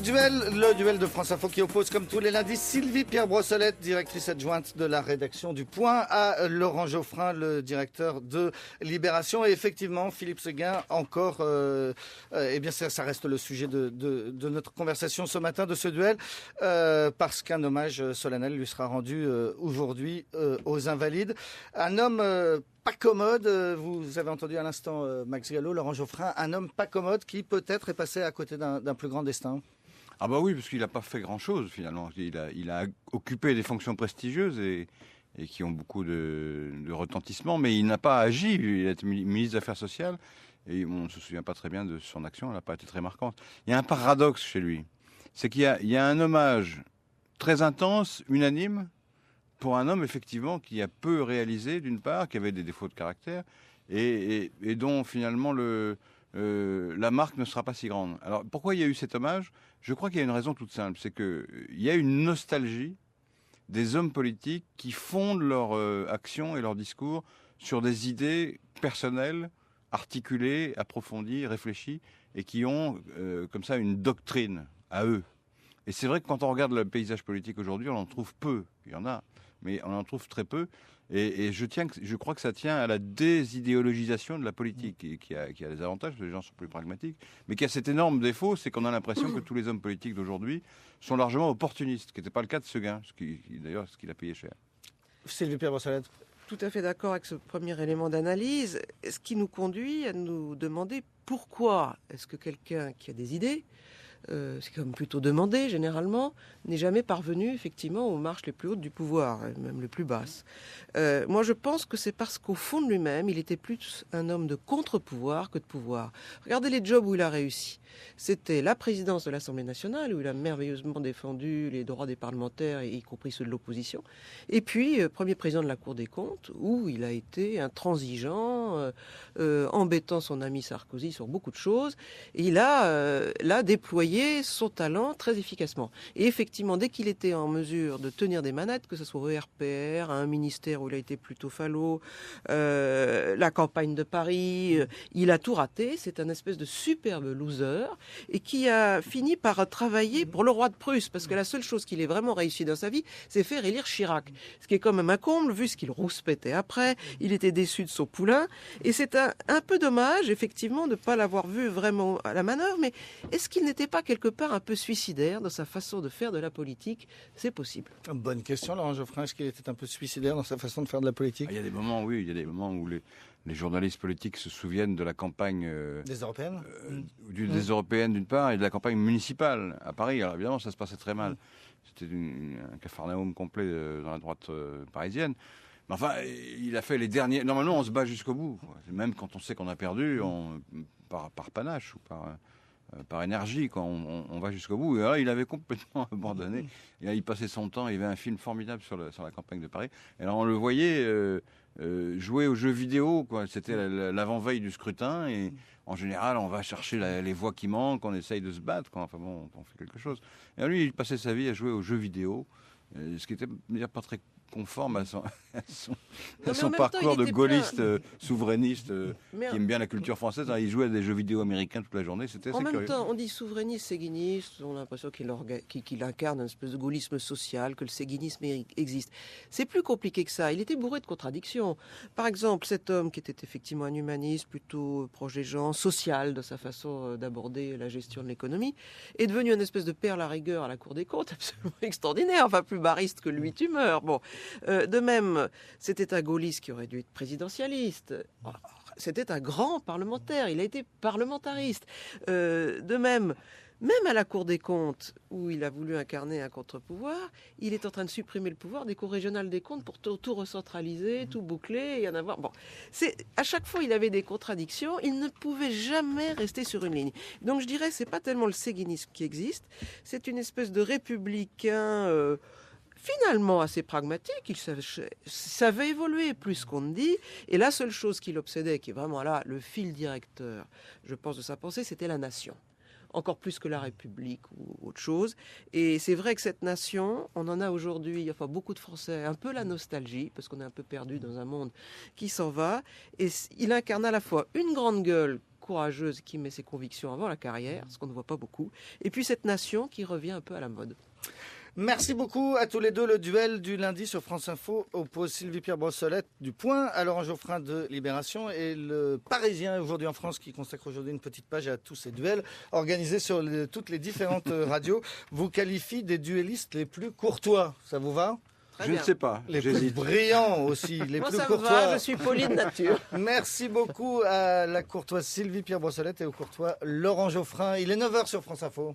Le duel de France Info qui oppose comme tous les lundis Sylvie Pierre Brossolette, directrice adjointe de la rédaction du Point, à Laurent Geoffrin, le directeur de Libération. Et effectivement, Philippe Séguin, encore, eh bien ça reste le sujet de notre conversation ce matin, de ce duel, parce qu'un hommage solennel lui sera rendu aujourd'hui aux Invalides. Un homme pas commode, vous avez entendu à l'instant Max Gallo, Laurent Geoffrin, un homme pas commode qui peut-être est passé à côté d'un plus grand destin. Ah bah oui, parce qu'il n'a pas fait grand-chose finalement. Il a occupé des fonctions prestigieuses et qui ont beaucoup de retentissement, mais il n'a pas agi. Il a été ministre des Affaires sociales et on ne se souvient pas très bien de son action, elle n'a pas été très marquante. Il y a un paradoxe chez lui, c'est qu'il y a un hommage très intense, unanime, pour un homme effectivement qui a peu réalisé d'une part, qui avait des défauts de caractère et dont finalement la marque ne sera pas si grande. Alors pourquoi il y a eu cet hommage ? Je crois qu'il y a une raison toute simple, c'est qu'il y a une nostalgie des hommes politiques qui fondent leur action et leur discours sur des idées personnelles, articulées, approfondies, réfléchies, et qui ont comme ça une doctrine à eux. Et c'est vrai que quand on regarde le paysage politique aujourd'hui, on en trouve peu. Il y en a, mais on en trouve très peu. Et je crois que ça tient à la désidéologisation de la politique, qui a des avantages, parce que les gens sont plus pragmatiques, mais qui a cet énorme défaut, c'est qu'on a l'impression que tous les hommes politiques d'aujourd'hui sont largement opportunistes, ce qui n'était pas le cas de Séguin, d'ailleurs ce qu'il a payé cher. Sylvie Pierre Brossolette. Tout à fait d'accord avec ce premier élément d'analyse, ce qui nous conduit à nous demander pourquoi est-ce que quelqu'un qui a des idées, c'est comme plutôt demandé généralement, n'est jamais parvenu effectivement aux marches les plus hautes du pouvoir, même les plus basses. Moi je pense que c'est parce qu'au fond de lui-même, il était plus un homme de contre-pouvoir que de pouvoir. Regardez les jobs où il a réussi. C'était la présidence de l'Assemblée nationale, où il a merveilleusement défendu les droits des parlementaires, y compris ceux de l'opposition. Et puis, premier président de la Cour des comptes, où il a été intransigeant, embêtant son ami Sarkozy sur beaucoup de choses. Et il a déployé son talent très efficacement. Et effectivement, dès qu'il était en mesure de tenir des manettes, que ce soit au RPR, à un ministère où il a été plutôt falot, la campagne de Paris, il a tout raté. C'est un espèce de superbe loser et qui a fini par travailler pour le roi de Prusse, parce que la seule chose qu'il ait vraiment réussi dans sa vie, c'est faire élire Chirac. Ce qui est quand même un comble, vu ce qu'il rouspétait après. Il était déçu de son poulain. Et c'est un peu dommage, effectivement, de ne pas l'avoir vu vraiment à la manœuvre, mais est-ce qu'il n'était pas quelque part un peu suicidaire dans sa façon de faire de la politique ? C'est possible. Bonne question, Laurent Geoffrin. Est-ce qu'il était un peu suicidaire dans sa façon de faire de la politique ? Il y a des moments, oui, il y a des moments où les journalistes politiques se souviennent de la campagne des européennes, des européennes d'une part, et de la campagne municipale à Paris. Alors évidemment, ça se passait très mal. C'était un capharnaüm complet dans la droite parisienne. Mais enfin, il a fait les derniers. Normalement, on se bat jusqu'au bout, quoi. Même quand on sait qu'on a perdu, par panache ou par énergie, quand on va jusqu'au bout. Et là, il avait complètement abandonné. Et là, il passait son temps. Il y avait un film formidable sur la campagne de Paris. Et alors, on le voyait jouer aux jeux vidéo, quoi. C'était l'avant-veille du scrutin. Et en général, on va chercher les voix qui manquent. On essaye de se battre, quoi. Enfin bon, on fait quelque chose. Et lui, il passait sa vie à jouer aux jeux vidéo. Ce qui était pas très conforme à son parcours de gaulliste souverainiste qui aime bien la culture française. Alors, il jouait à des jeux vidéo américains toute la journée. C'était assez curieux. En même temps, on dit souverainiste, séguiniste. On a l'impression qu'il incarne un espèce de gaullisme social, que le séguinisme existe. C'est plus compliqué que ça. Il était bourré de contradictions. Par exemple, cet homme qui était effectivement un humaniste, plutôt proche des gens, social de sa façon d'aborder la gestion de l'économie, est devenu une espèce de perle à rigueur à la Cour des comptes, absolument extraordinaire. Enfin, plus bariste que lui, tu meurs. Bon. De même, c'était un gaulliste qui aurait dû être présidentialiste. C'était un grand parlementaire. Il a été parlementariste. De même à la Cour des comptes, où il a voulu incarner un contre-pouvoir, il est en train de supprimer le pouvoir des cours régionales des comptes pour tout recentraliser, tout boucler et en avoir. Bon, à chaque fois, il avait des contradictions. Il ne pouvait jamais rester sur une ligne. Donc, je dirais, c'est pas tellement le séguinisme qui existe. C'est une espèce de républicain. Finalement assez pragmatique, il savait évoluer plus qu'on ne dit, et la seule chose qui l'obsédait, qui est vraiment là le fil directeur, je pense, de sa pensée, c'était la nation. Encore plus que la République ou autre chose. Et c'est vrai que cette nation, on en a aujourd'hui, enfin beaucoup de Français, un peu la nostalgie, parce qu'on est un peu perdu dans un monde qui s'en va, et il incarne à la fois une grande gueule courageuse qui met ses convictions avant la carrière, ce qu'on ne voit pas beaucoup. Et puis cette nation qui revient un peu à la mode. Merci beaucoup à tous les deux. Le duel du lundi sur France Info oppose Sylvie-Pierre Brossolette du Point à Laurent Geoffrin de Libération et le Parisien aujourd'hui en France qui consacre aujourd'hui une petite page à tous ces duels organisés sur toutes les différentes radios vous qualifie des duellistes les plus courtois. Ça vous va ? Je ne sais pas. Les plus J'hésite. brillants aussi, les Moi, plus ça me courtois. va, je suis polie de nature. Merci beaucoup à la courtoise Sylvie-Pierre Brossolette et au courtois Laurent Geoffrin. Il est 9h sur France Info.